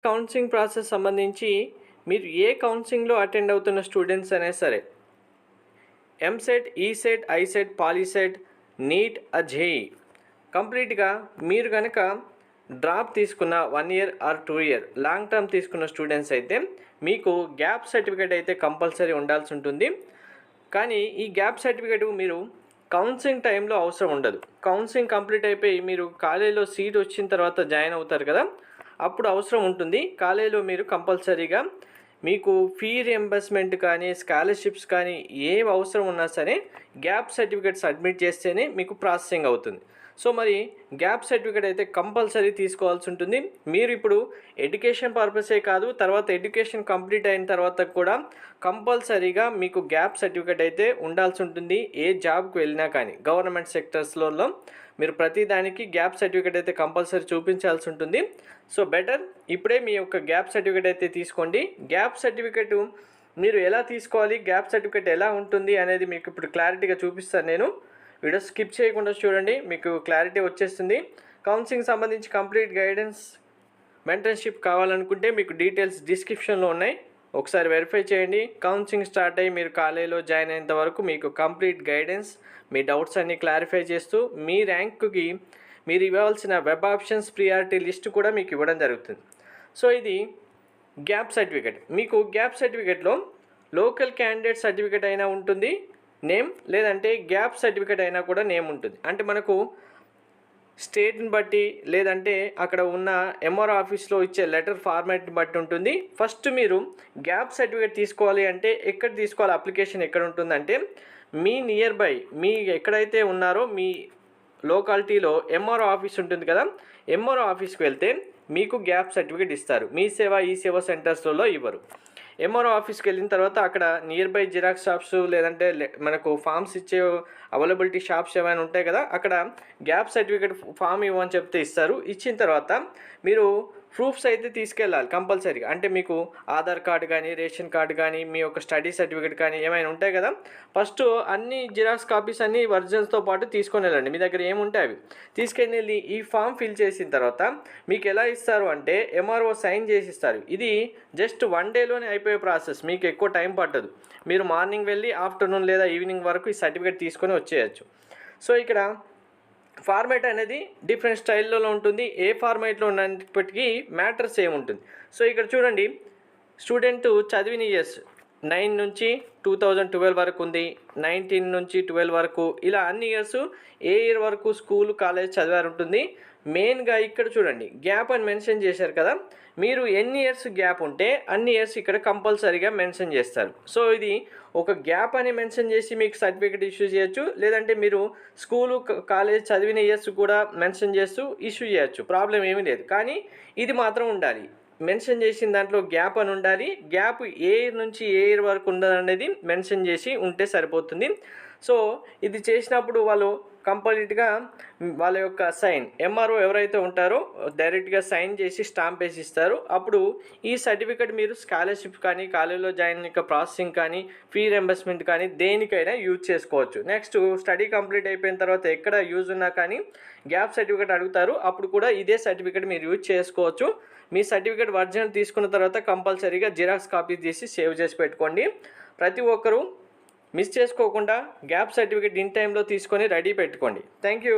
Counselling process సంబంధించి మీరు ఏ కౌన్సిలింగ్లో అటెండ్ అవుతున్న స్టూడెంట్స్ అయినా సరే ఎంసెట్, ఈసెట్, ఐసెట్, పాలీసెట్, నీట్, జేఈ కంప్లీట్గా మీరు కనుక డ్రాప్ తీసుకున్న 1 year or 2 year long term తీసుకున్న స్టూడెంట్స్ అయితే మీకు గ్యాప్ సర్టిఫికేట్ అయితే కంపల్సరీ ఉండాల్సి ఉంటుంది. కానీ ఈ గ్యాప్ సర్టిఫికేట్ మీరు కౌన్సిలింగ్ టైంలో అవసరం ఉండదు. కౌన్సిలింగ్ కంప్లీట్ అయిపోయి మీరు కాలేజీలో సీట్ వచ్చిన తర్వాత జాయిన్ అవుతారు కదా, అప్పుడు అవసరం ఉంటుంది. కాలేజీలో మీరు కంపల్సరీగా మీకు ఫీ రియంబర్స్మెంట్ కానీ స్కాలర్షిప్స్ కానీ ఏవి అవసరం ఉన్నా సరే గ్యాప్ సర్టిఫికేట్ సబ్మిట్ చేస్తేనే మీకు ప్రాసెసింగ్ అవుతుంది. సో మరి గ్యాప్ సర్టిఫికేట్ అయితే కంపల్సరీ తీసుకోవాల్సి ఉంటుంది. మీరు ఇప్పుడు ఎడ్యుకేషన్ పర్పసే కాదు, తర్వాత ఎడ్యుకేషన్ కంప్లీట్ అయిన తర్వాత కూడా కంపల్సరీగా మీకు గ్యాప్ సర్టిఫికేట్ అయితే ఉండాల్సి ఉంటుంది. ఏ జాబ్కి వెళ్ళినా కానీ గవర్నమెంట్ సెక్టర్స్లో మీరు ప్రతిదానికి గ్యాప్ సర్టిఫికేట్ అయితే కంపల్సరీ చూపించాల్సి ఉంటుంది. సో బెటర్ ఇప్పుడే మీ యొక్క గ్యాప్ సర్టిఫికేట్ అయితే తీసుకోండి. గ్యాప్ సర్టిఫికేట్ మీరు ఎలా తీసుకోవాలి, గ్యాప్ సర్టిఫికేట్ ఎలా ఉంటుంది అనేది మీకు ఇప్పుడు క్లారిటీగా చూపిస్తాను. నేను వీడియో స్కిప్ చేయకుండా చూడండి, మీకు క్లారిటీ వచ్చేస్తుంది. కౌన్సిలింగ్ సంబంధించి కంప్లీట్ గైడెన్స్ మెంటర్షిప్ కావాలనుకుంటే మీకు డీటెయిల్స్ డిస్క్రిప్షన్లో ఉన్నాయి, ఒకసారి వెరిఫై చేయండి. కౌన్సిలింగ్ స్టార్ట్ అయ్యి మీరు కాలేజీలో జాయిన్ అయ్యేంత వరకు మీకు కంప్లీట్ గైడెన్స్, మీ డౌట్స్ అన్నీ క్లారిఫై చేస్తూ మీ ర్యాంకుకి మీరు ఇవ్వాల్సిన వెబ్ ఆప్షన్స్ ప్రియారిటీ లిస్ట్ కూడా మీకు ఇవ్వడం జరుగుతుంది. సో ఇది గ్యాప్ సర్టిఫికేట్. మీకు గ్యాప్ సర్టిఫికేట్లో లోకల్ క్యాండిడేట్ సర్టిఫికేట్ అయినా ఉంటుంది నేమ్, లేదంటే గ్యాప్ సర్టిఫికేట్ అయినా కూడా నేమ్ ఉంటుంది. అంటే మనకు స్టేట్ని బట్టి లేదంటే అక్కడ ఉన్న ఎంఆర్ ఆఫీస్లో ఇచ్చే లెటర్ ఫార్మాట్ని బట్టి ఉంటుంది. ఫస్ట్ మీరు గ్యాప్ సర్టిఫికేట్ తీసుకోవాలి అంటే ఎక్కడ తీసుకోవాలి, అప్లికేషన్ ఎక్కడ ఉంటుందంటే మీ నియర్ బై మీ ఎక్కడైతే ఉన్నారో మీ లోకాలిటీలో ఎంఆర్ఓ ఆఫీస్ ఉంటుంది కదా, ఎంఆర్ఓ ఆఫీస్కి వెళ్తే మీకు గ్యాప్ సర్టిఫికేట్ ఇస్తారు. మీ సేవ ఈ సేవ సెంటర్స్లో ఇవ్వరు. ఎంఆర్ఓ ఆఫీస్కి వెళ్ళిన తర్వాత అక్కడ నియర్ బై జిరాక్స్ షాప్స్ లేదంటే మనకు ఫామ్స్ ఇచ్చే అవైలబిలిటీ షాప్స్ ఏమైనా ఉంటాయి కదా, అక్కడ గ్యాప్ సర్టిఫికేట్ ఫామ్ ఇవ్వని చెప్తే ఇస్తారు. ఇచ్చిన తర్వాత మీరు ప్రూఫ్స్ అయితే తీసుకెళ్ళాలి కంపల్సరీగా. అంటే మీకు ఆధార్ కార్డు కానీ రేషన్ కార్డు కానీ మీ యొక్క స్టడీ సర్టిఫికేట్ కానీ ఏమైనా ఉంటాయి కదా, ఫస్ట్ అన్ని జిరాక్స్ కాపీస్ అన్ని ఒరిజినల్స్తో పాటు తీసుకొని వెళ్ళండి. మీ దగ్గర ఏముంటే అవి తీసుకొని వెళ్ళి ఈ ఫామ్ ఫిల్ చేసిన తర్వాత మీకు ఎలా ఇస్తారు అంటే ఎంఆర్ఓ సైన్ చేసి ఇస్తారు. ఇది జస్ట్ 1 డేలోనే అయిపోయే ప్రాసెస్, మీకు ఎక్కువ టైం పట్టదు. మీరు మార్నింగ్ వెళ్ళి ఆఫ్టర్నూన్ లేదా ఈవినింగ్ వరకు ఈ సర్టిఫికేట్ తీసుకొని వచ్చేయచ్చు. సో ఇక్కడ ఫార్మాట్ అనేది డిఫరెంట్ స్టైల్లో ఉంటుంది. ఏ ఫార్మాట్లో ఉన్నప్పటికీ మ్యాటర్స్ ఏముంటుంది. సో ఇక్కడ చూడండి, స్టూడెంట్ చదివిన ఇయర్స్ 9 నుంచి 2012 వరకు ఉంది, 19 నుంచి 12 వరకు, ఇలా అన్ని ఇయర్స్ ఏ ఇయర్ వరకు స్కూల్ కాలేజ్ చదివారు ఉంటుంది. మెయిన్గా ఇక్కడ చూడండి గ్యాప్ అని మెన్షన్ చేశారు కదా, మీరు ఎన్ని ఇయర్స్ గ్యాప్ ఉంటే అన్ని ఇయర్స్ ఇక్కడ కంపల్సరీగా మెన్షన్ చేస్తారు. సో ఇది ఒక గ్యాప్ అని మెన్షన్ చేసి మీకు సర్టిఫికేట్ ఇష్యూ చేయొచ్చు, లేదంటే మీరు స్కూలు కాలేజ్ చదివిన ఇయర్స్ కూడా మెన్షన్ చేస్తూ ఇష్యూ చేయొచ్చు, ప్రాబ్లం ఏమీ లేదు. కానీ ఇది మాత్రం ఉండాలి, మెన్షన్ చేసిన దాంట్లో గ్యాప్ అని ఉండాలి. గ్యాప్ ఏ ఇయర్ నుంచి ఏ ఇయర్ వరకు ఉండదనేది మెన్షన్ చేసి ఉంటే సరిపోతుంది. సో ఇది చేసినప్పుడు వాళ్ళు కంప్లీట్గా వాళ్ళ యొక్క సైన్ ఎంఆర్ఓ ఎవరైతే ఉంటారో డైరెక్ట్గా సైన్ చేసి స్టాంప్ వేసి ఇస్తారు. అప్పుడు ఈ సర్టిఫికేట్ మీరు స్కాలర్షిప్ కానీ కాలేజీలో జాయిన్ యొక్క ప్రాసెసింగ్ కానీ ఫీ రింబర్స్మెంట్ కానీ దేనికైనా యూజ్ చేసుకోవచ్చు. నెక్స్ట్ స్టడీ కంప్లీట్ అయిపోయిన తర్వాత ఎక్కడ యూజ్ ఉన్నా కానీ గ్యాప్ సర్టిఫికేట్ అడుగుతారు, అప్పుడు కూడా ఇదే సర్టిఫికేట్ మీరు యూజ్ చేసుకోవచ్చు. మీ సర్టిఫికేట్ ఒరిజినల్ తీసుకున్న తర్వాత కంపల్సరీగా జిరాక్స్ కాపీ తీసి సేవ్ చేసి పెట్టుకోండి. ప్రతి ఒక్కరూ మిస్ చేసుకోకుండా గ్యాప్ సర్టిఫికేట్ ఇన్ టైంలో తీసుకొని రెడీ పెట్టుకోండి. Thank you.